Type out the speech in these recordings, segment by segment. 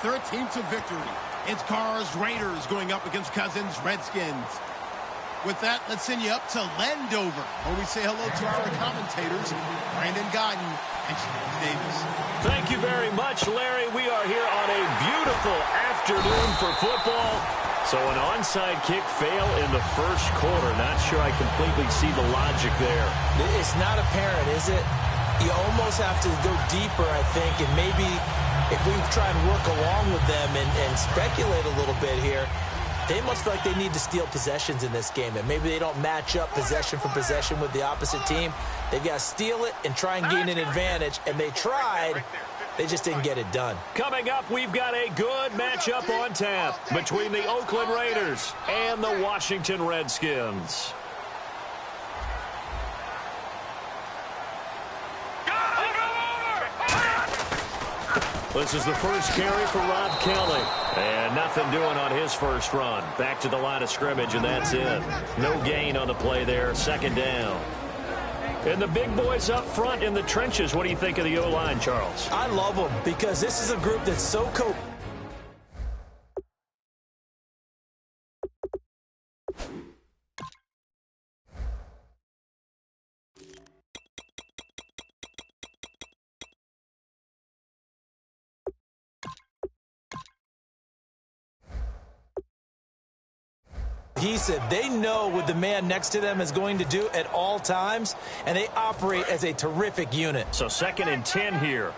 their team to victory. It's Carr's Raiders going up against Cousins Redskins. With that, let's send you up to Landover, where we say hello to our commentators, Brandon Godden and Shannon Davis. Thank you very much, Larry. We are here on a beautiful afternoon for football. So an onside kick fail in the first quarter. Not sure I completely see the logic there. It's not apparent, is it? You almost have to go deeper, I think, and maybe if we try and work along with them and speculate a little bit here, they must feel like they need to steal possessions in this game, and maybe they don't match up possession for possession with the opposite team. They've got to steal it and try and gain an advantage, and they tried. They just didn't get it done. Coming up, we've got a good matchup on tap between the Oakland Raiders and the Washington Redskins. This is the first carry for Rob Kelly. And nothing doing on his first run. Back to the line of scrimmage, and that's it. No gain on the play there. Second down. And the big boys up front in the trenches. What do you think of the O-line, Charles? I love them because this is a group that's so cohesive. They know what the man next to them is going to do at all times, and they operate as a terrific unit. So 2nd and 10 here.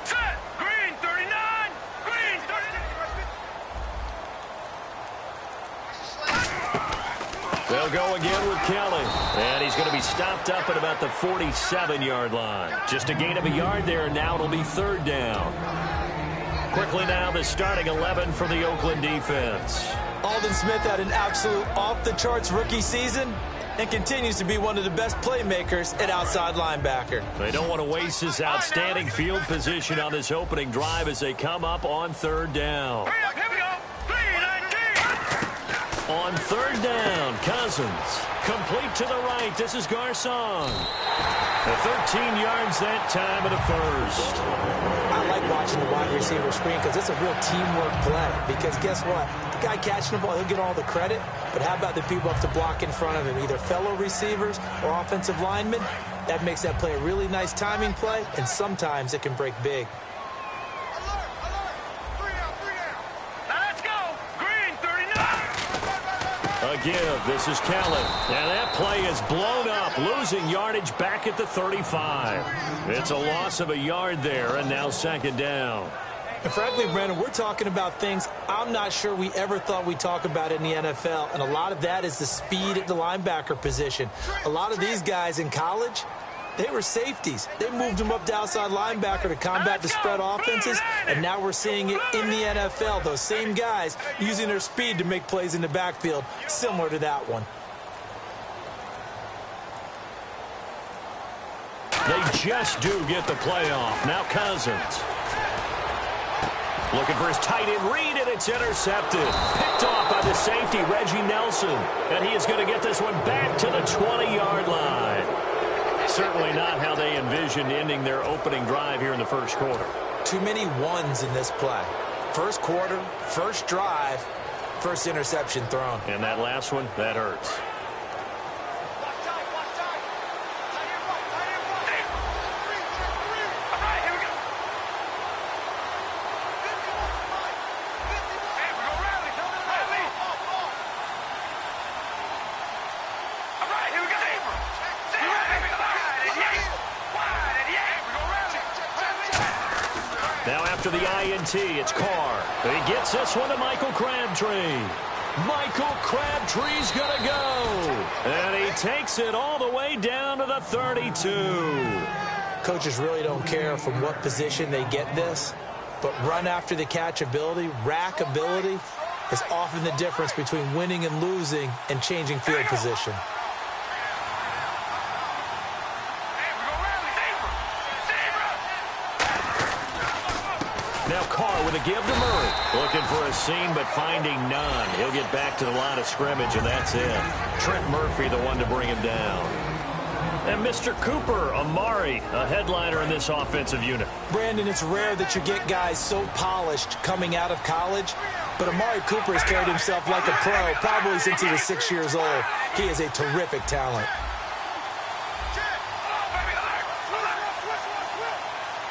Set! Green 39! Green 39! They'll go again with Kelly. And he's going to be stopped up at about the 47-yard line. Just a gain of a yard there. Now it'll be 3rd down. Quickly now, the starting 11 for the Oakland defense. Aldon Smith had an absolute off-the-charts rookie season and continues to be one of the best playmakers at outside linebacker. They don't want to waste his outstanding field position on this opening drive as they come up on 3rd down. Hurry up, here we go! 3-19! On 3rd down, Cousins. Complete to the right. This is Garcon. The 13 yards that time of the first. I like watching the wide receiver screen because it's a real teamwork play. Because guess what? The guy catching the ball, he'll get all the credit. But how about the people up to block in front of him, either fellow receivers or offensive linemen? That makes that play a really nice timing play, and sometimes it can break big. A give. This is Kelly. And that play is blown up, losing yardage back at the 35. It's a loss of a yard there, and now 2nd down. And frankly, Brandon, we're talking about things I'm not sure we ever thought we'd talk about in the NFL, and a lot of that is the speed at the linebacker position. A lot of these guys in college, they were safeties. They moved them up to outside linebacker to combat the spread offenses, and now we're seeing it in the NFL. Those same guys using their speed to make plays in the backfield, similar to that one. They just do get the play off. Now Cousins. Looking for his tight end read, and it's intercepted. Picked off by the safety, Reggie Nelson. And he is going to get this one back to the 20-yard line. Certainly not how they envisioned ending their opening drive here in the first quarter. Too many ones in this play. First quarter, first drive, first interception thrown. And that last one, that hurts. To the INT, it's Carr. He gets this one to Michael Crabtree. Michael Crabtree's going to go. And he takes it all the way down to the 32. Coaches really don't care from what position they get this, but run after the catch ability, rack ability, is often the difference between winning and losing and changing field position. Now Carr with a give to Murray. Looking for a seam, but finding none. He'll get back to the line of scrimmage, and that's it. Trent Murphy, the one to bring him down. And Mr. Cooper, Amari, a headliner in this offensive unit. Brandon, it's rare that you get guys so polished coming out of college, but Amari Cooper has carried himself like a pro probably since he was 6 years old. He is a terrific talent.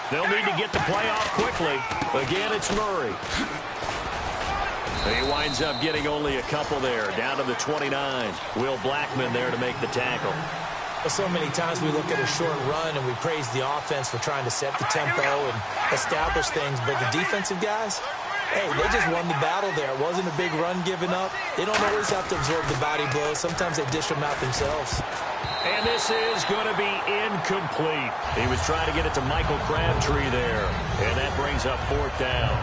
They'll need to get the play off quickly. Again, it's Murray. He winds up getting only a couple there, down to the 29. Will Blackman there to make the tackle. So many times we look at a short run and we praise the offense for trying to set the tempo and establish things, but the defensive guys, hey, they just won the battle there. It wasn't a big run given up. They don't always have to absorb the body blows. Sometimes they dish them out themselves. And this is going to be incomplete. He was trying to get it to Michael Crabtree there, and that brings up 4th down.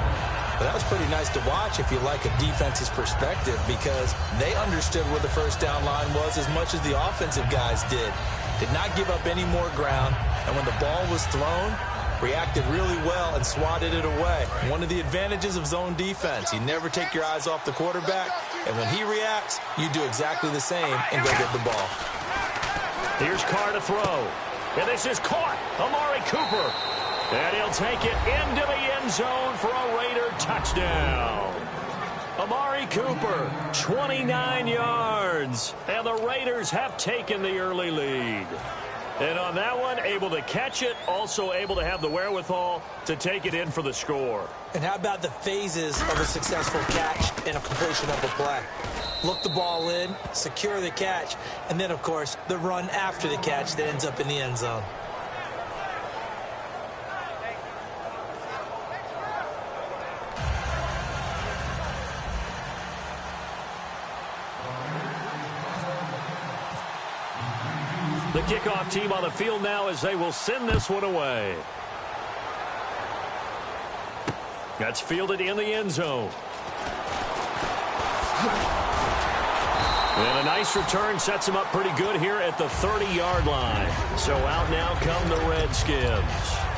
But that was pretty nice to watch if you like a defense's perspective, because they understood where the first down line was as much as the offensive guys did. Did not give up any more ground, and when the ball was thrown, reacted really well and swatted it away. One of the advantages of zone defense, you never take your eyes off the quarterback, and when he reacts, you do exactly the same and go get the ball. Here's Carr to throw, and this is caught. Amari Cooper. And he'll take it into the end zone for a Raider touchdown. Amari Cooper, 29 yards. And the Raiders have taken the early lead. And on that one, able to catch it, also able to have the wherewithal to take it in for the score. And how about the phases of a successful catch and a completion of a play? Look the ball in, secure the catch, and then, of course, the run after the catch that ends up in the end zone. The kickoff team on the field now as they will send this one away. That's fielded in the end zone. And a nice return sets him up pretty good here at the 30-yard line. So out now come the Redskins.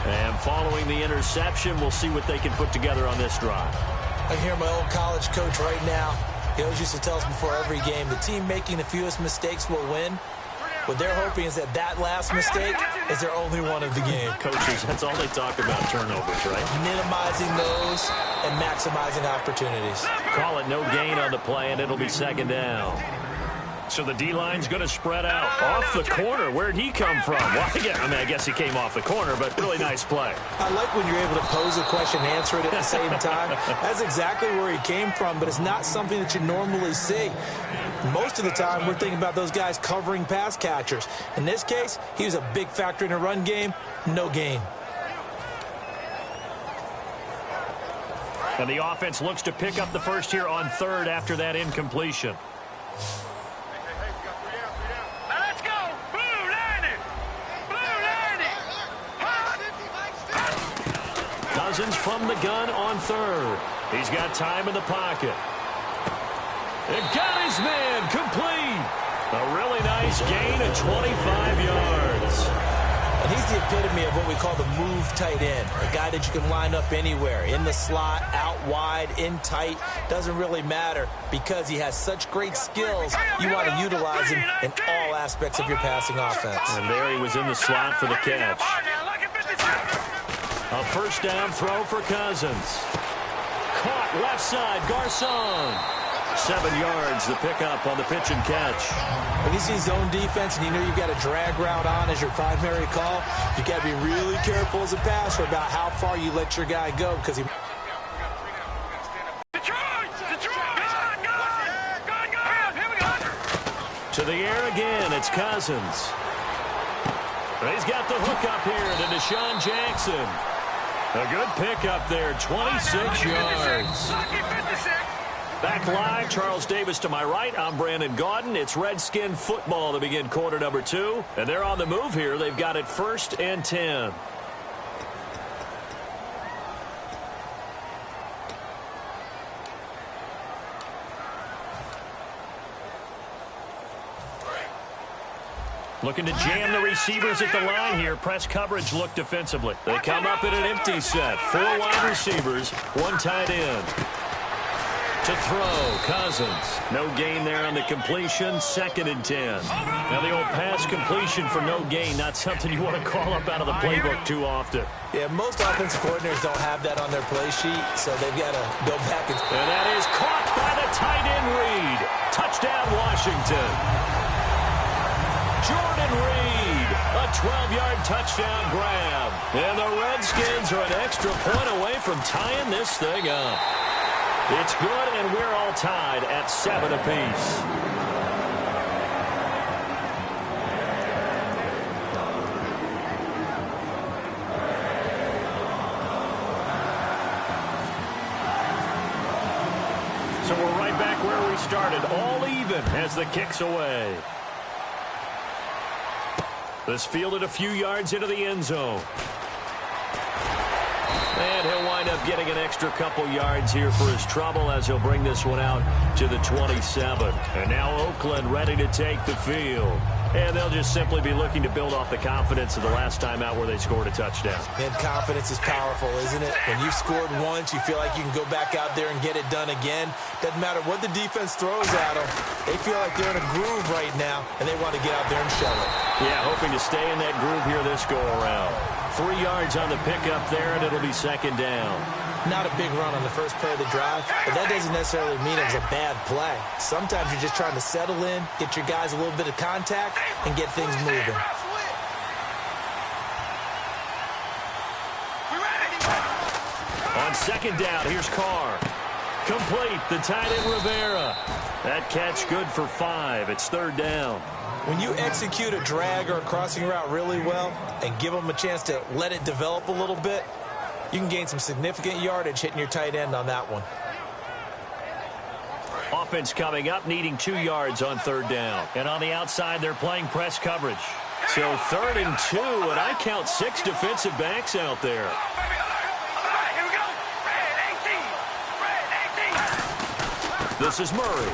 And following the interception, we'll see what they can put together on this drive. I hear my old college coach right now. He always used to tell us before every game, the team making the fewest mistakes will win. What they're hoping is that last mistake is their only one of the game. Coaches, that's all they talk about, turnovers, right? Minimizing those and maximizing opportunities. Call it no gain on the play, and it'll be 2nd down. So the D-line's going to spread out. Off the corner, where'd he come from? Well, I guess he came off the corner, but really nice play. I like when you're able to pose a question and answer it at the same time. That's exactly where he came from, but it's not something that you normally see. Most of the time, we're thinking about those guys covering pass catchers. In this case, he was a big factor in a run game. No gain. And the offense looks to pick up the first here on 3rd after that incompletion. Cousins from the gun on 3rd. He's got time in the pocket. It got his man complete. A really nice gain of 25 yards. And he's the epitome of what we call the move tight end. A guy that you can line up anywhere. In the slot, out wide, in tight. Doesn't really matter because he has such great skills. You want to utilize him in all aspects of your passing offense. And there he was in the slot for the catch. A first down throw for Cousins. Caught left side, Garcon. 7 yards, the pickup on the pitch and catch. When you see zone defense and you know you've got a drag route on as your primary call, you got to be really careful as a passer about how far you let your guy go because he... To the air again, it's Cousins. He's got the hook up here to Deshaun Jackson. A good pickup there, 26 yards. Back live, Charles Davis to my right. I'm Brandon Gaudin. It's Redskin football to begin quarter number 2. And they're on the move here. They've got it 1st and 10. Looking to jam the receivers at the line here. Press coverage look defensively. They come up in an empty set. 4 wide receivers, 1 tight end. To throw, Cousins. No gain there on the completion, 2nd and 10. Now the old pass completion for no gain, not something you want to call up out of the playbook too often. Yeah, most offensive coordinators don't have that on their play sheet, so they've got to go back and that is caught by the tight end Reed. Touchdown, Washington. Jordan Reed, a 12-yard touchdown grab. And the Redskins are an extra point away from tying this thing up. It's good, and we're all tied at 7 apiece. So we're right back where we started, all even as the kick's away. This fielded a few yards into the end zone. And he'll wind up getting an extra couple yards here for his trouble as he'll bring this one out to the 27. And now Oakland ready to take the field. And they'll just simply be looking to build off the confidence of the last time out where they scored a touchdown. And confidence is powerful, isn't it? When you've scored once, you feel like you can go back out there and get it done again. Doesn't matter what the defense throws at them. They feel like they're in a groove right now, and they want to get out there and show it. Yeah, hoping to stay in that groove here this go-around. 3 yards on the pickup there, and it'll be 2nd down. Not a big run on the first play of the drive, but that doesn't necessarily mean it was a bad play. Sometimes you're just trying to settle in, get your guys a little bit of contact, and get things moving. On 2nd down, here's Carr. Complete, the tight end Rivera. That catch good for 5. It's 3rd down. When you execute a drag or a crossing route really well and give them a chance to let it develop a little bit, you can gain some significant yardage hitting your tight end on that one. Offense coming up, needing 2 yards on 3rd down. And on the outside, they're playing press coverage. So 3rd and 2, and I count 6 defensive backs out there. Here we go. Red 18. This is Murray.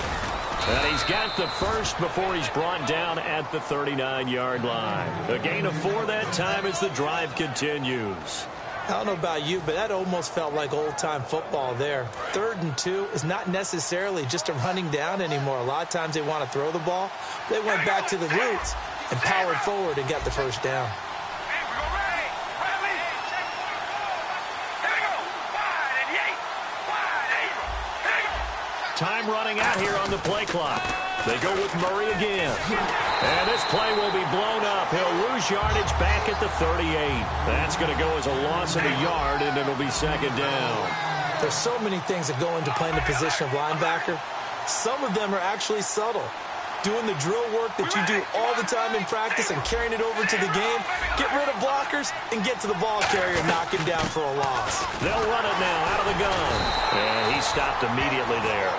And he's got the first before he's brought down at the 39-yard line. A gain of 4 that time as the drive continues. I don't know about you, but that almost felt like old-time football there. 3rd and 2 is not necessarily just a running down anymore. A lot of times they want to throw the ball. They went back to the roots and powered forward and got the first down. Time running out here on the play clock. They go with Murray again. And this play will be blown up. He'll lose yardage back at the 38. That's going to go as a loss of a yard, and it'll be 2nd down. There's so many things that go into playing the position of linebacker. Some of them are actually subtle. Doing the drill work that you do all the time in practice and carrying it over to the game. Get rid of blockers and get to the ball carrier, knock him down for a loss. They'll run it now out of the gun. And he stopped immediately there.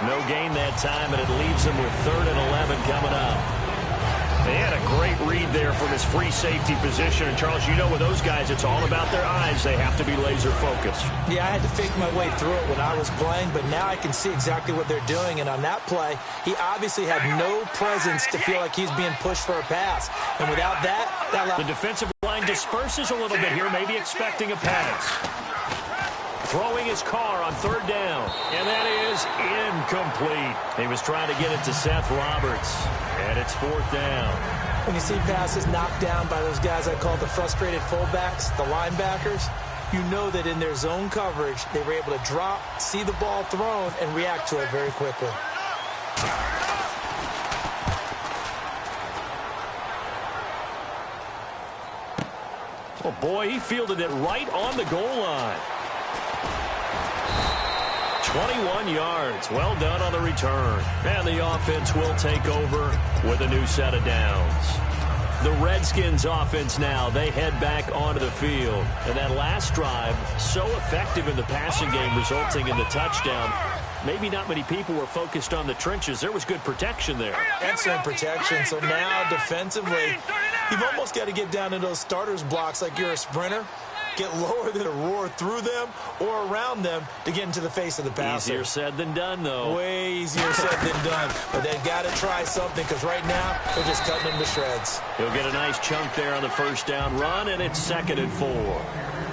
No gain that time, and it leaves him with 3rd and 11 coming up. They had a great read there from his free safety position. And, Charles, you know with those guys, it's all about their eyes. They have to be laser-focused. Yeah, I had to fake my way through it when I was playing, but now I can see exactly what they're doing. And on that play, he obviously had no presence to feel like he's being pushed for a pass. And without that the defensive line disperses a little bit here, maybe expecting a pass. Throwing his car on 3rd down, and that is incomplete. He was trying to get it to Seth Roberts, and it's 4th down. When you see passes knocked down by those guys I call the frustrated fullbacks, the linebackers, you know that in their zone coverage, they were able to drop, see the ball thrown, and react to it very quickly. Oh, boy, he fielded it right on the goal line. 21 yards. Well done on the return. And the offense will take over with a new set of downs. The Redskins offense now, they head back onto the field. And that last drive, so effective in the passing game, resulting in the touchdown. Maybe not many people were focused on the trenches. There was good protection there. Excellent protection. So now defensively, you've almost got to get down into those starters blocks like you're a sprinter. Get lower than a roar through them or around them to get into the face of the passer. Easier said than done, though. Way easier said than done. But they've got to try something because right now they're just cutting them to shreds. He'll get a nice chunk there on the 1st down run, and it's 2nd and 4.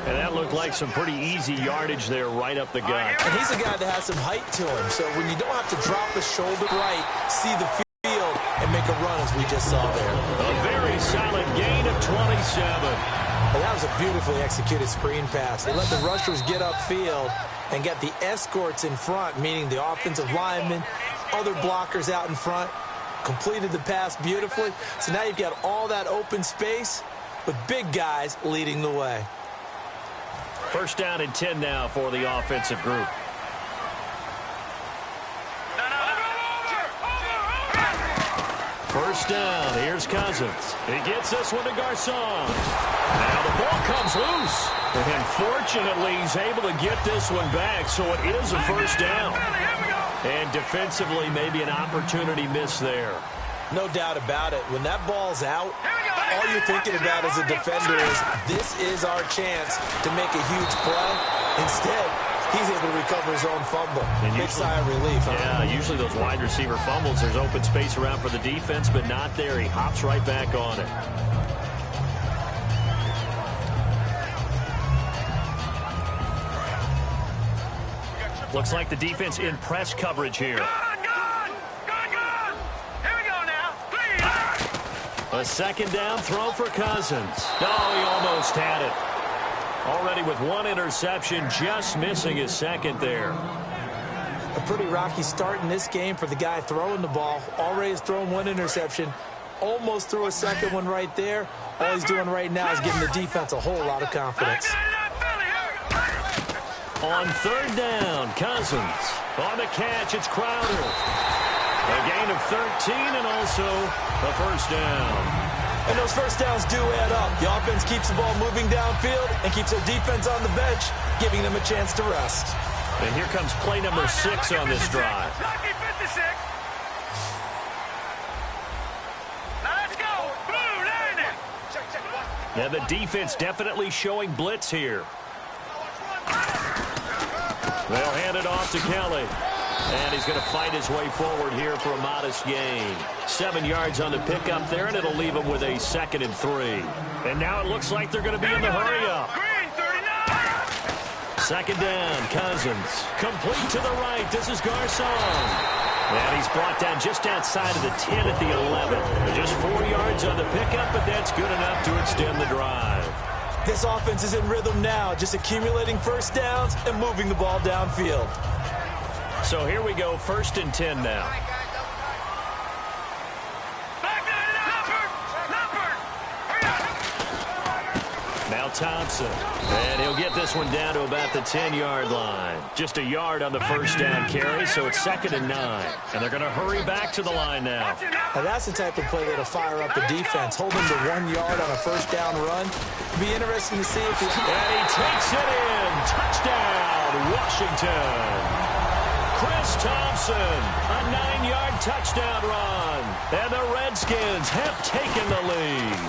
And that looked like some pretty easy yardage there right up the gut. And he's a guy that has some height to him. So when you don't have to drop a shoulder right, see the field, and make a run as we just saw there. A very solid gain of 27. And that was a beautifully executed screen pass. They let the rushers get upfield and get the escorts in front, meaning the offensive linemen, other blockers out in front, completed the pass beautifully. So now you've got all that open space with big guys leading the way. First down and 10 now for the offensive group. First down, here's Cousins. He gets this one to Garcon. Now the ball comes loose. And fortunately, he's able to get this one back, so it is a first down. And defensively, maybe an opportunity miss there. No doubt about it. When that ball's out, all you're thinking about as a defender is, this is our chance to make a huge play. Instead, he's able to recover his own fumble. Big sigh of relief. Yeah, usually those wide receiver fumbles, there's open space around for the defense, but not there. He hops right back on it. Looks like the defense in press coverage here. Here we go now. Please. A second down throw for Cousins. Oh, he almost had it. Already with one interception, just missing his second there. A pretty rocky start in this game for the guy throwing the ball. Already has thrown one interception. Almost threw a second one right there. All he's doing right now is giving the defense a whole lot of confidence. On third down, Cousins. On the catch, it's Crowder. A gain of 13 and also a first down. And those first downs do add up. The offense keeps the ball moving downfield and keeps their defense on the bench, giving them a chance to rest. And here comes play number 6 on this drive. Now let's go. Blue line it. Yeah, the defense definitely showing blitz here. They'll hand it off to Kelly. And he's going to fight his way forward here for a modest gain. 7 yards on the pickup there, and it'll leave him with a 2nd and 3. And now it looks like they're going to be in the hurry-up. Green 39. Second down, Cousins. Complete to the right. This is Garcon. And he's brought down just outside of the 10 at the 11. Just 4 yards on the pickup, but that's good enough to extend the drive. This offense is in rhythm now, just accumulating first downs and moving the ball downfield. So here we go, 1st and 10 now. Now Thompson. And he'll get this one down to about the 10-yard line. Just a yard on the first down carry, so it's 2nd and 9. And they're going to hurry back to the line now. Now that's the type of play that'll fire up the defense. Hold them to 1 yard on a first down run. It'll be interesting to see if he... And he takes it in. Touchdown, Washington. Chris Thompson, a 9-yard touchdown run. And the Redskins have taken the lead.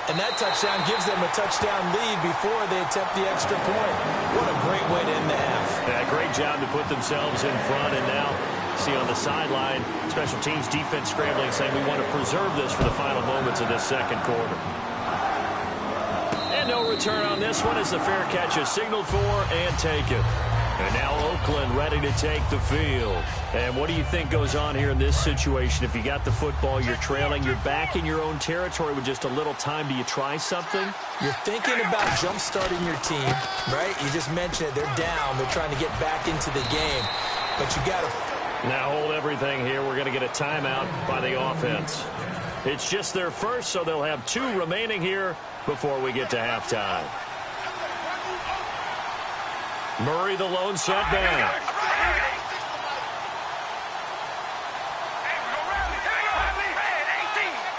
And that touchdown gives them a touchdown lead before they attempt the extra point. What a great way to end the half. Yeah, great job to put themselves in front. And now, see on the sideline, special teams defense scrambling, saying we want to preserve this for the final moments of this second quarter. And no return on this one as the fair catch is signaled for and taken. And now Oakland ready to take the field. And what do you think goes on here in this situation? If you got the football, you're trailing, you're back in your own territory with just a little time. Do you try something? You're thinking about jump-starting your team, right? You just mentioned it. They're down. They're trying to get back into the game. But you got to... Now hold everything here. We're going to get a timeout by the offense. It's just their first, so they'll have 2 remaining here before we get to halftime. Murray, the lone setback.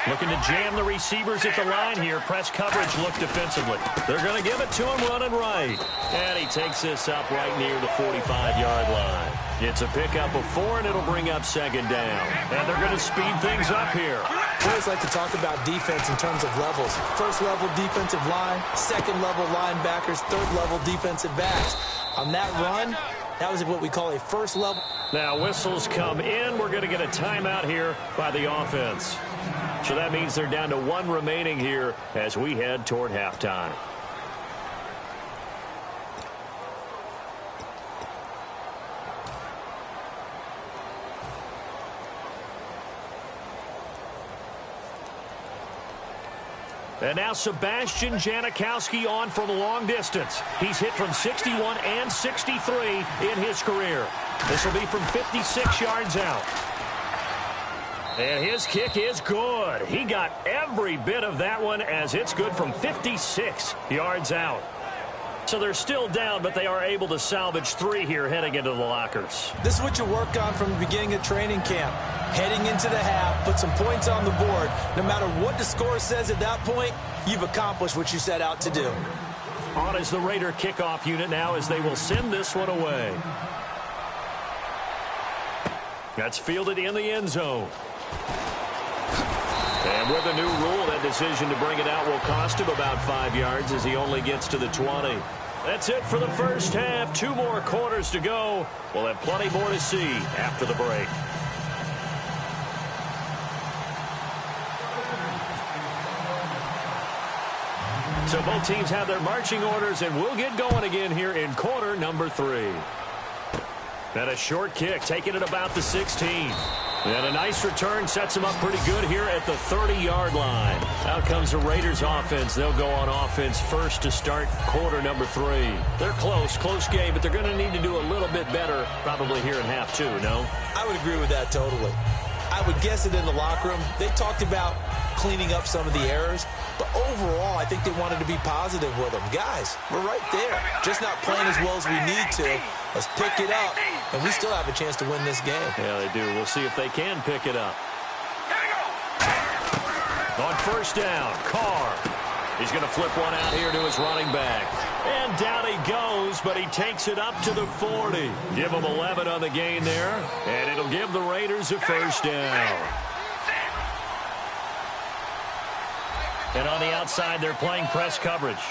Looking to jam the receivers at the line here. Press coverage look defensively. They're going to give it to him running right. And he takes this up right near the 45-yard line. It's a pickup of 4, and it'll bring up 2nd down. And they're going to speed things up here. I always like to talk about defense in terms of levels. First level defensive line, second level linebackers, third level defensive backs. On that run, that was what we call a first level. Now whistles come in. We're going to get a timeout here by the offense. So that means they're down to 1 remaining here as we head toward halftime. And now Sebastian Janikowski on from long distance. He's hit from 61 and 63 in his career. This will be from 56 yards out. And his kick is good. He got every bit of that one as it's good from 56 yards out. So they're still down, but they are able to salvage 3 here heading into the lockers. This is what you work on from the beginning of training camp. Heading into the half, put some points on the board. No matter what the score says at that point, you've accomplished what you set out to do. On is the Raider kickoff unit now as they will send this one away. That's fielded in the end zone. And with a new rule, that decision to bring it out will cost him about 5 yards as he only gets to the 20. That's it for the first half. 2 more quarters to go. We'll have plenty more to see after the break. So both teams have their marching orders, and we'll get going again here in quarter number 3. And a short kick, taking it about the 16. And a nice return sets them up pretty good here at the 30-yard line. Out comes the Raiders offense. They'll go on offense first to start quarter number 3. They're close game, but they're going to need to do a little bit better probably here in half 2, no? I would agree with that totally. I would guess it in the locker room. They talked about cleaning up some of the errors, but overall, I think they wanted to be positive with them. Guys, we're right there. Just not playing as well as we need to. Let's pick it up, and we still have a chance to win this game. Yeah, they do. We'll see if they can pick it up. On first down, Carr. He's going to flip one out here to his running back. And down he goes, but he takes it up to the 40. Give him 11 on the gain there, and it'll give the Raiders a first down. And on the outside, they're playing press coverage.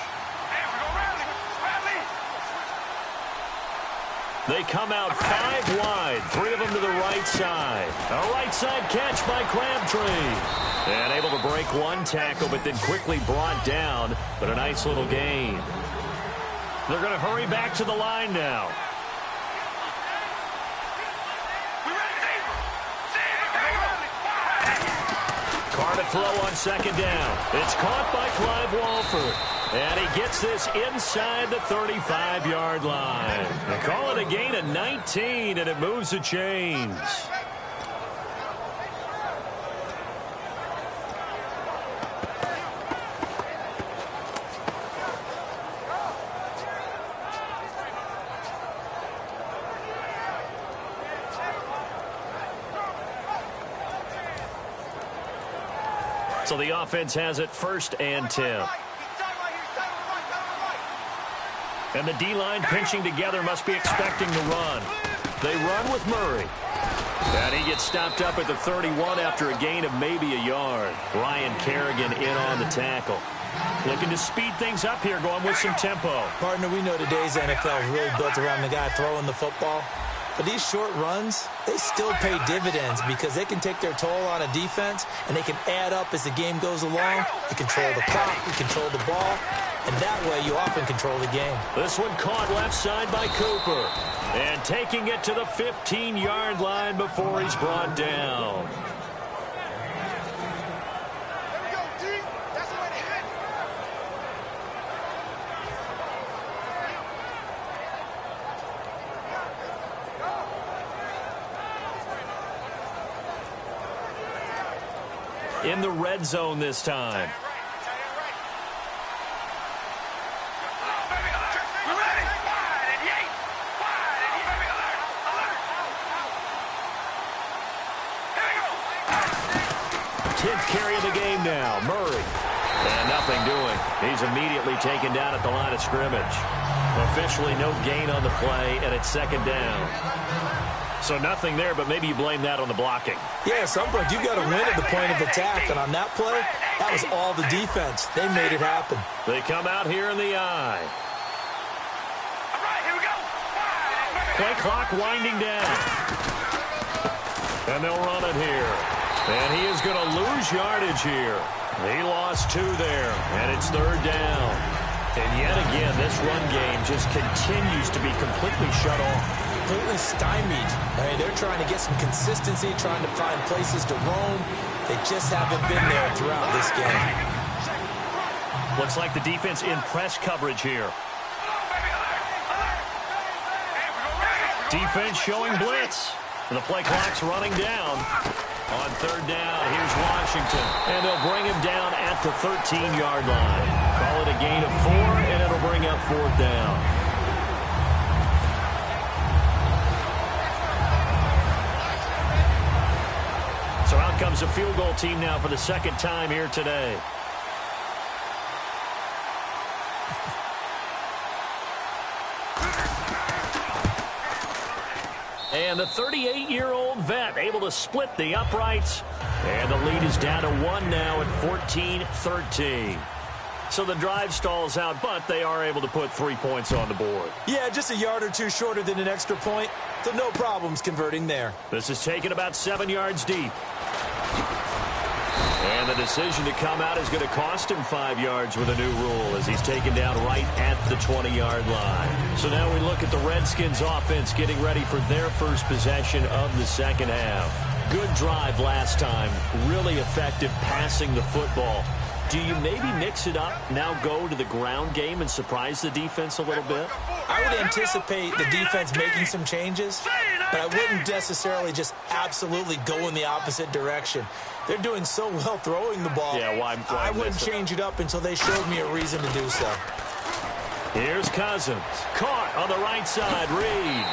They come out 5 wide, 3 of them to the right side. A right side catch by Crabtree. And able to break one tackle, but then quickly brought down. But a nice little gain. They're going to hurry back to the line now. Carr to throw on second down. It's caught by Clive Walford. And he gets this inside the 35-yard line. They call it a gain of 19, and it moves the chains. So the offense has it 1st and 10. And the D-line pinching together must be expecting to run. They run with Murray. And he gets stopped up at the 31 after a gain of maybe a yard. Ryan Kerrigan in on the tackle. Looking to speed things up here, going with some tempo. Partner, we know today's NFL is really built around the guy throwing the football. But these short runs, they still pay dividends because they can take their toll on a defense and they can add up as the game goes along. You control the clock, you control the ball, and that way you often control the game. This one caught left side by Cooper. And taking it to the 15-yard line before he's brought down. In the red zone this time. Tenth carry of the game now, Murray. And nothing doing. He's immediately taken down at the line of scrimmage. Officially no gain on the play, and it's second down. So nothing there, but maybe you blame that on the blocking. Yeah, at some point you've got to win at the point of attack, and on that play, that was all the defense. They made it happen. They come out here in the eye. All right, here we go. Play clock winding down. And they'll run it here. And he is going to lose yardage here. He lost 2 there, and it's third down. And yet again, this run game just continues to be completely shut off. Completely stymied. I mean, they're trying to get some consistency, trying to find places to roam. They just haven't been there throughout this game. Looks like the defense in press coverage here. Defense showing blitz. The play clock's running down. On third down, here's Washington. And they'll bring him down at the 13-yard line. Call it a gain of 4, and it'll bring up fourth down. So out comes a field goal team now for the second time here today. And the 38-year-old vet able to split the uprights. And the lead is down to 1 now at 14-13. So the drive stalls out, but they are able to put 3 points on the board. Yeah, just a yard or two shorter than an extra point, so no problems converting there. This is taken about 7 yards deep. And the decision to come out is going to cost him 5 yards with a new rule as he's taken down right at the 20-yard line. So now we look at the Redskins offense getting ready for their first possession of the second half. Good drive last time. Really effective passing the football. Do you maybe mix it up, now go to the ground game and surprise the defense a little bit? I would anticipate the defense making some changes, but I wouldn't necessarily just absolutely go in the opposite direction. They're doing so well throwing the ball. Yeah, why I wouldn't change it up until they showed me a reason to do so. Here's Cousins. Caught on the right side. Reed.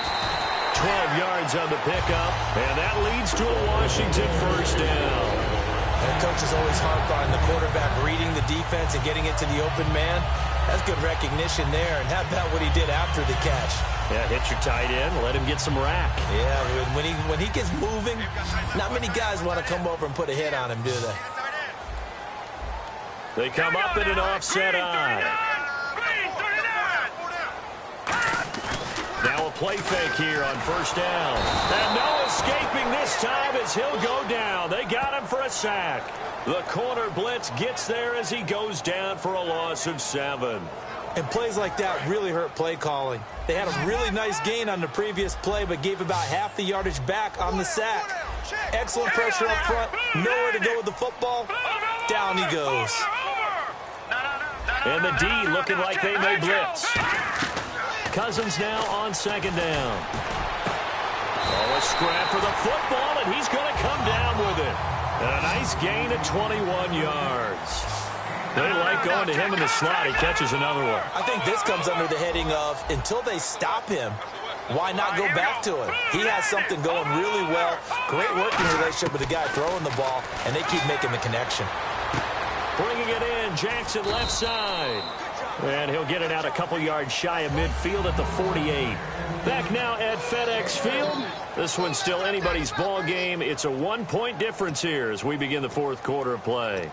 12 yards on the pickup, and that leads to a Washington first down. And coaches always harp on the quarterback reading the defense and getting it to the open man. That's good recognition there, and how about what he did after the catch? Yeah, hit your tight end, let him get some rack. Yeah, when he gets moving, not many guys want to come over and put a hit on him, do they? They come up in an offset eye. Now a play fake here on first down. And no escaping this time as he'll go down. They got him for a sack. The corner blitz gets there as he goes down for a loss of 7. And plays like that really hurt play calling. They had a really nice gain on the previous play, but gave about half the yardage back on the sack. Excellent pressure up front. Nowhere to go with the football. Down he goes. And the D looking like they may blitz. Cousins now on second down. Oh, a scrap for the football, and he's going to come down with it. And a nice gain of 21 yards. They like going to him in the slot. He catches another one. I think this comes under the heading of, until they stop him, why not go back to him? He has something going really well. Great working relationship with the guy throwing the ball, and they keep making the connection. Bringing it in, Jackson left side. And he'll get it out a couple yards shy of midfield at the 48. Back now at FedEx Field. This one's still anybody's ball game. It's a 1-point difference here as we begin the fourth quarter of play.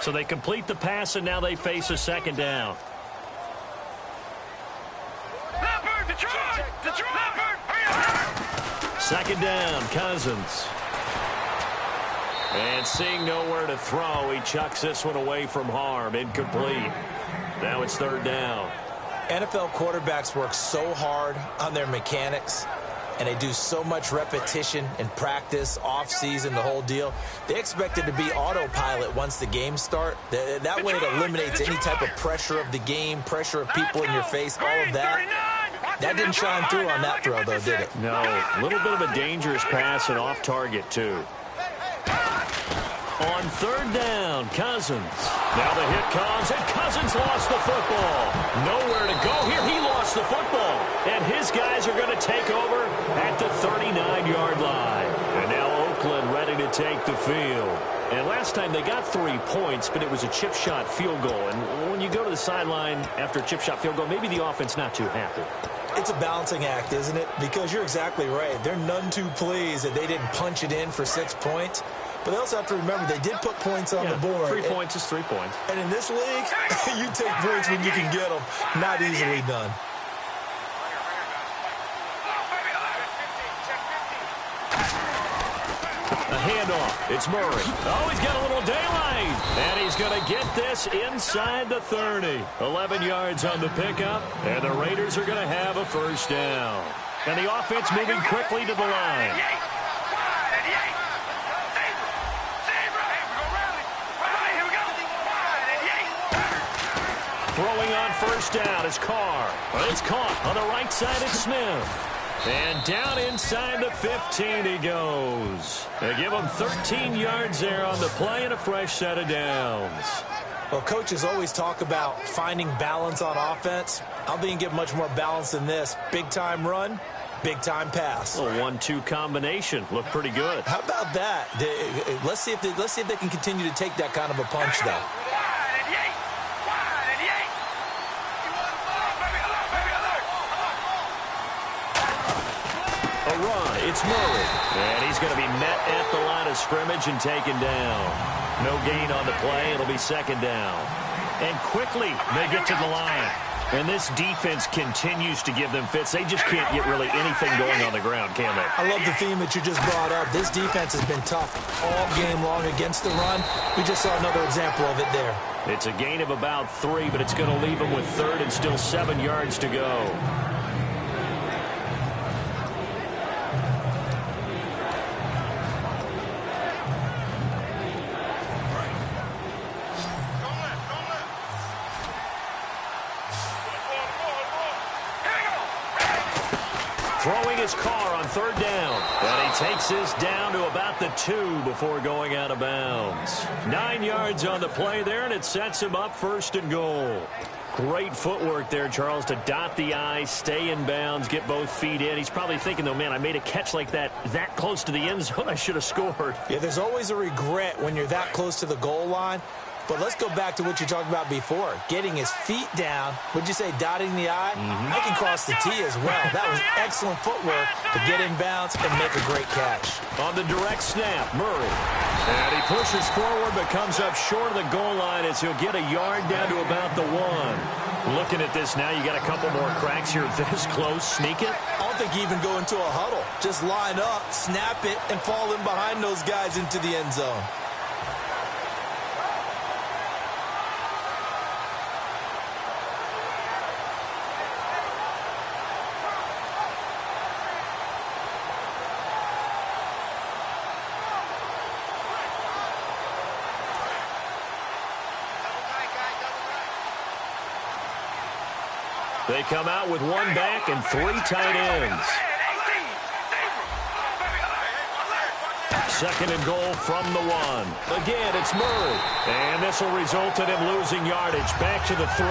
So they complete the pass, and now they face a second down. Second down, Cousins. And seeing nowhere to throw, he chucks this one away from harm. Incomplete. Now it's third down. NFL quarterbacks work so hard on their mechanics, and they do so much repetition and practice, off-season, the whole deal. They expect it to be autopilot once the games start. That way it eliminates any type of pressure of the game, pressure of people in your face, all of that. That didn't shine through on that throw, though, did it? No, a little bit of a dangerous pass and off target, too. On third down, Cousins. Now the hit comes, and Cousins lost the football. Nowhere to go here. He lost the football. And his guys are going to take over at the 39-yard line. And now Oakland ready to take the field. And last time they got 3 points, but it was a chip shot field goal. And when you go to the sideline after a chip shot field goal, maybe the offense not too happy. It's a balancing act, isn't it? Because you're exactly right. They're none too pleased that they didn't punch it in for 6 points. But they also have to remember they did put points on the board. 3 points is 3 points. And in this league, you take points when you can get them. Not easily done. A handoff. It's Murray. Oh, he's got a little daylight. And he's going to get this inside the 30. 11 yards on the pickup. And the Raiders are going to have a first down. And the offense moving quickly to the line. Throwing on first down is Carr. It's caught on the right side. It's Smith. And down inside the 15 he goes. They give him 13 yards there on the play and a fresh set of downs. Well, coaches always talk about finding balance on offense. I don't think you can get much more balance than this. Big-time run, big-time pass. A 1-2 combination. Looked pretty good. How about that? Let's see if they can continue to take that kind of a punch, though. A run. It's Murray. And he's going to be met at the line of scrimmage and taken down. No gain on the play. It'll be second down. And quickly they get to the line. And this defense continues to give them fits. They just can't get really anything going on the ground, can they? I love the theme that you just brought up. This defense has been tough all game long against the run. We just saw another example of it there. It's a gain of about 3, but it's going to leave them with third and still 7 yards to go. Throwing his car on third down. And he takes this down to about the 2 before going out of bounds. 9 yards on the play there, and it sets him up first and goal. Great footwork there, Charles, to dot the I, stay in bounds, get both feet in. He's probably thinking, though, man, I made a catch like that close to the end zone. I should have scored. Yeah, there's always a regret when you're that close to the goal line. But let's go back to what you talked about before. Getting his feet down. Would you say dotting the I? I can cross the T as well. That was excellent footwork to get in bounds and make a great catch. On the direct snap, Murray. And he pushes forward but comes up short of the goal line as he'll get a yard down to about the 1. Looking at this now, you got a couple more cracks here this close. Sneak it. I don't think you even go into a huddle. Just line up, snap it, and fall in behind those guys into the end zone. They come out with 1 back and 3 tight ends. Second and goal from the 1. Again, it's Murray. And this will result in him losing yardage. Back to the 3.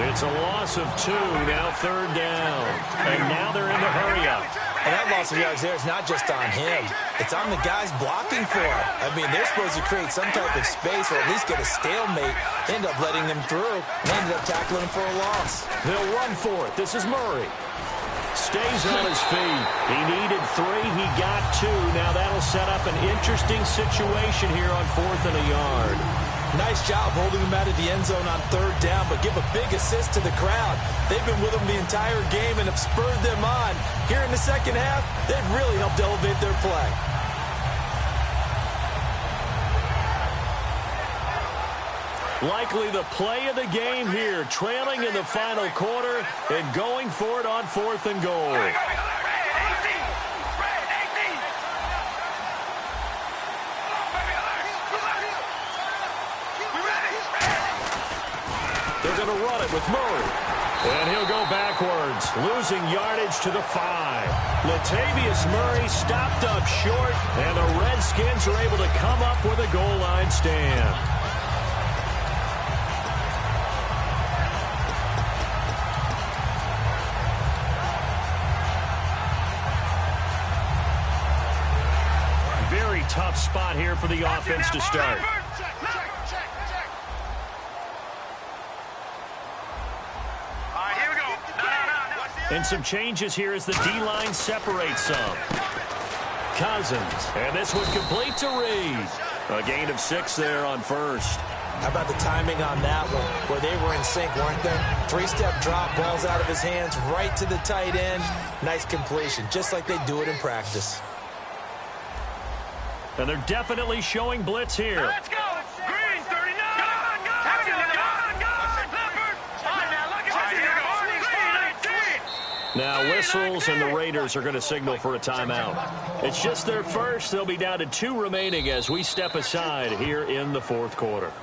It's a loss of 2. Now third down. And now they're in the hurry-up. And that loss of yards there is not just on him. It's on the guys blocking for him. I mean, they're supposed to create some type of space or at least get a stalemate. They end up letting them through. They ended up tackling him for a loss. They'll run for it. This is Murray. Stays on his feet. He needed 3. He got 2. Now that'll set up an interesting situation here on 4th and a yard. Nice job holding him out of the end zone on third down, but give a big assist to the crowd. They've been with him the entire game and have spurred them on. Here in the second half, they've really helped elevate their play. Likely the play of the game here, trailing in the final quarter and going for it on 4th and goal. They're going to run it with Murray. And he'll go backwards, losing yardage to the 5. Latavius Murray stopped up short, and the Redskins are able to come up with a goal line stand. Very tough spot here for the offense to start. And some changes here as the D-line separates some. Cousins. And this one complete to Reed. A gain of 6 there on first. How about the timing on that one, where they were in sync, weren't they? 3-step drop, balls out of his hands, right to the tight end. Nice completion, just like they do it in practice. And they're definitely showing blitz here. Let's go. Green 39. Now whistles, and the Raiders are going to signal for a timeout. It's just their first. They'll be down to 2 remaining as we step aside here in the fourth quarter.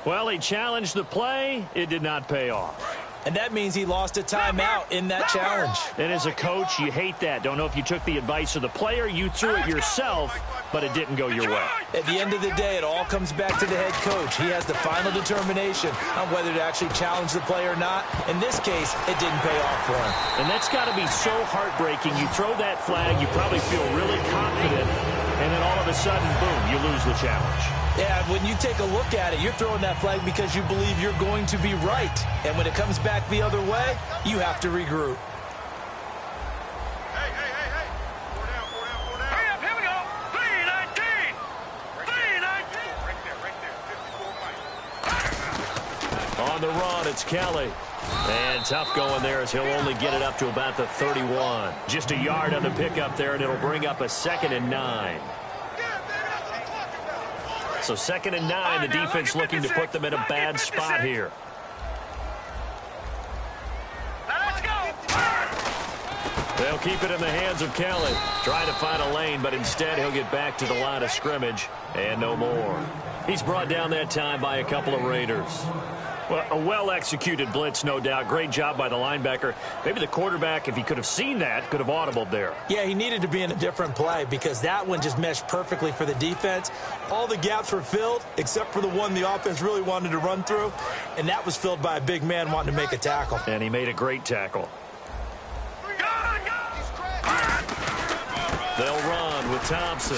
Well, he challenged the play. It did not pay off. And that means he lost a timeout in that challenge. And as a coach, you hate that. Don't know if you took the advice of the player, you threw it yourself, but it didn't go your way. At the end of the day, it all comes back to the head coach. He has the final determination on whether to actually challenge the play or not. In this case, it didn't pay off for him. And that's got to be so heartbreaking. You throw that flag, you probably feel really confident, and then all of a sudden, boom, you lose the challenge. Yeah, when you take a look at it, you're throwing that flag because you believe you're going to be right. And when it comes back the other way, you have to regroup. Hey. Hurry up, here we go. 319. 319. Right there. 54 miles. On the run, it's Kelly. And tough going there as he'll only get it up to about the 31. Just a yard on the pickup there, and it'll bring up a 2nd and 9. So 2nd and 9, the defense looking to put them in a bad spot here. Let's go. They'll keep it in the hands of Kelly. Trying to find a lane, but instead he'll get back to the line of scrimmage and no more. He's brought down that time by a couple of Raiders. Well, a well-executed blitz, no doubt. Great job by the linebacker. Maybe the quarterback, if he could have seen that, could have audibled there. Yeah, he needed to be in a different play because that one just meshed perfectly for the defense. All the gaps were filled except for the one the offense really wanted to run through, and that was filled by a big man wanting to make a tackle. And he made a great tackle. They'll run with Thompson.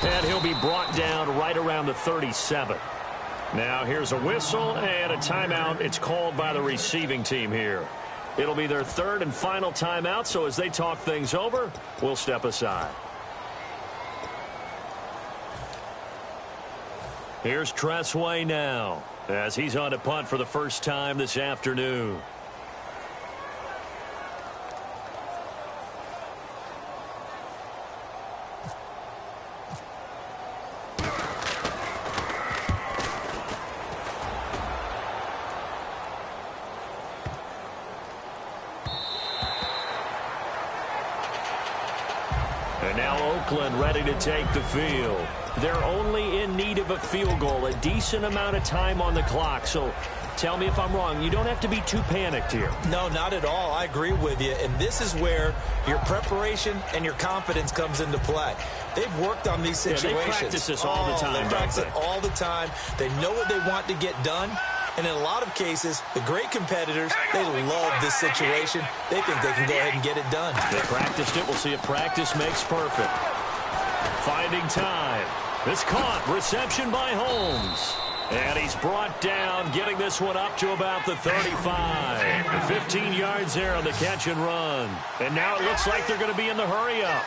And he'll be brought down right around the 37. Now here's a whistle and a timeout. It's called by the receiving team here. It'll be their 3rd and final timeout, so as they talk things over, we'll step aside. Here's Tressway now as he's on to punt for the first time this afternoon. And now Oakland ready to take the field. They're only in need of a field goal, a decent amount of time on the clock. So tell me if I'm wrong. You don't have to be too panicked here. No, not at all. I agree with you. And this is where your preparation and your confidence comes into play. They've worked on these situations. Yeah, they practice this all the time. They practice it all the time. They know what they want to get done. And in a lot of cases, the great competitors, they love this situation. They think they can go ahead and get it done. They practiced it. We'll see if practice makes perfect. Finding time. It's caught. Reception by Holmes. And he's brought down, getting this one up to about the 35. 15 yards there on the catch and run. And now it looks like they're going to be in the hurry up.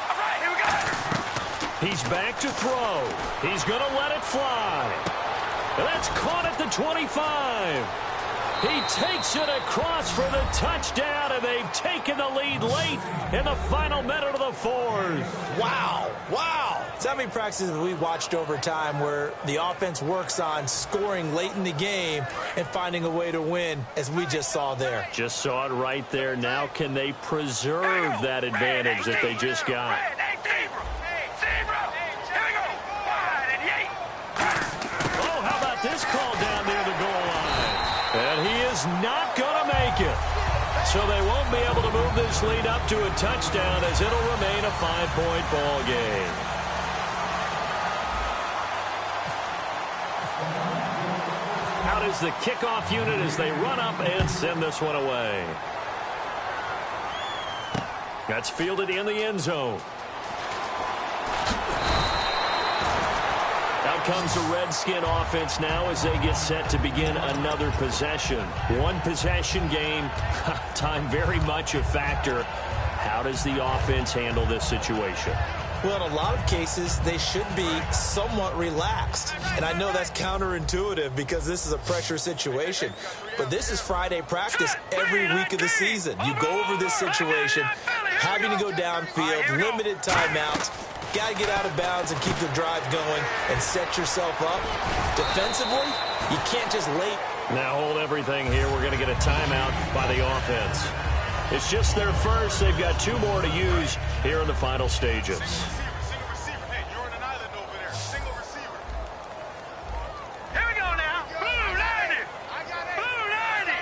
All right, here we go. He's back to throw. He's going to let it fly. And that's caught at the 25. He takes it across for the touchdown, and they've taken the lead late in the final minute of the 4th. Wow. So how many practices have we watched over time where the offense works on scoring late in the game and finding a way to win, as we just saw there? Just saw it right there. Now can they preserve that advantage that they just got? Oh, how about this call down near the goal line? And he is not going to make it. So they won't be able to move this lead up to a touchdown as it'll remain a 5-point ball game. Out is the kickoff unit as they run up and send this one away. That's fielded in the end zone. Out comes the Redskin offense now as they get set to begin another possession. One possession game, time very much a factor. How does the offense handle this situation? Well, in a lot of cases, they should be somewhat relaxed. And I know that's counterintuitive because this is a pressure situation. But this is Friday practice every week of the season. You go over this situation, having to go downfield, limited timeouts, got to get out of bounds and keep the drive going and set yourself up. Defensively, you can't just lay. Now hold everything here. We're going to get a timeout by the offense. It's just their first. They've got 2 more to use here in the final stages. Single receiver. Hey, you're on an island over there. Single receiver. Here we go now. Blue 90. Blue 90.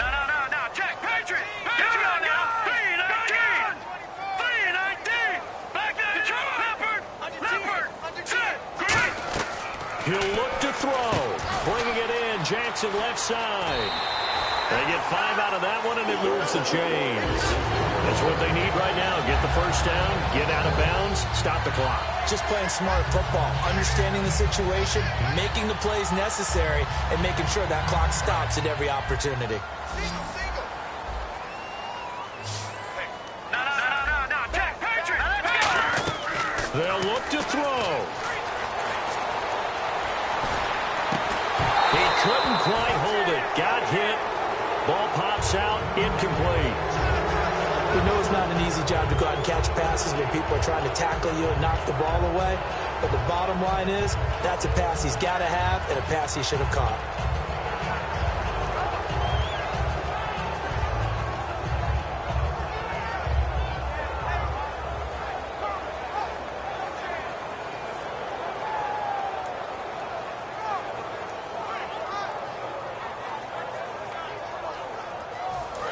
No. Check. Patriot. Here we go now. 319. 319. Back there. Leopard. Set. Great. He'll look to throw. Bringing it in. Jackson left side. They get 5 out of that one, and it moves the chains. That's what they need right now. Get the first down, get out of bounds, stop the clock. Just playing smart football, understanding the situation, making the plays necessary, and making sure that clock stops at every opportunity. No. Check. Patriot. Let's go. They'll look to throw. He couldn't quite hold it. Got hit. Ball pops out, incomplete. We know it's not an easy job to go out and catch passes when people are trying to tackle you and knock the ball away. But the bottom line is, that's a pass he's got to have and a pass he should have caught.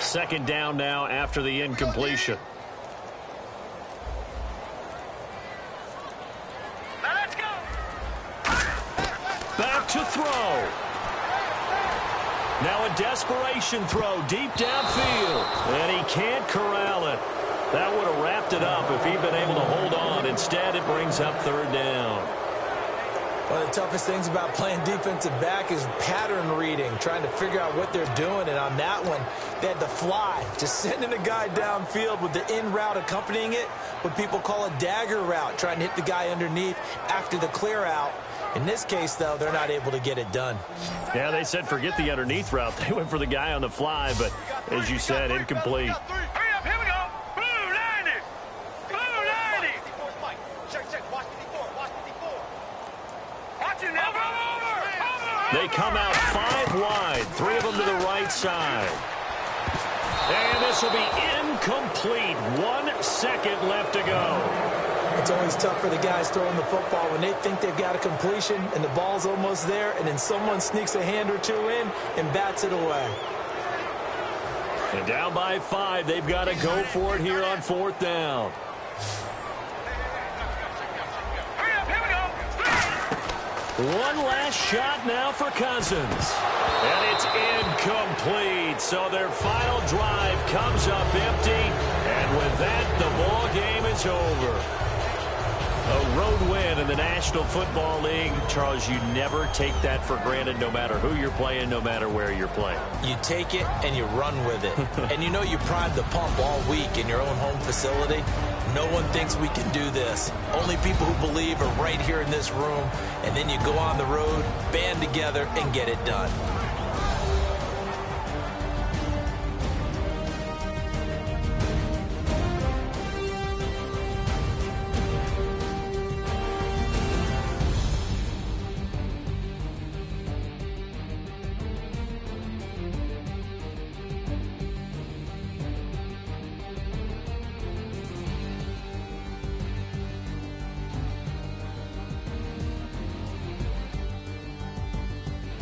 Second down now after the incompletion. Now let's go. Back to throw. Now a desperation throw deep downfield. And he can't corral it. That would have wrapped it up if he'd been able to hold on. Instead, it brings up 3rd down. One of the toughest things about playing defensive back is pattern reading, trying to figure out what they're doing. And on that one, they had the fly, just sending a guy downfield with the in route accompanying it, what people call a dagger route, trying to hit the guy underneath after the clear out. In this case, though, they're not able to get it done. Yeah, they said forget the underneath route. They went for the guy on the fly, but as you said, incomplete. Hurry up. Here we go. Blue 90. Blue 90. Watch it now. Over. They come out 5 wide, 3 of them to the right side. And this will be incomplete. 1 second left to go. It's always tough for the guys throwing the football when they think they've got a completion and the ball's almost there, and then someone sneaks a hand or 2 in and bats it away. And down by 5, they've got to go for it here on 4th down. Hurry up. Here we go. One last shot now for Cousins. And it's incomplete. So their final drive comes up empty. And with that, the ball game is over. A road win in the National Football League. Charles, you never take that for granted, no matter who you're playing, no matter where you're playing. You take it and you run with it. And you know you prime the pump all week in your own home facility. No one thinks we can do this. Only people who believe are right here in this room. And then you go on the road, band together, and get it done.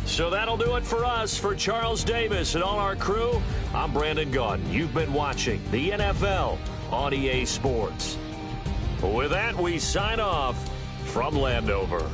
So that'll do it for us. For Charles Davis and all our crew, I'm Brandon Gaudin. You've been watching the NFL on EA Sports. With that, we sign off from Landover.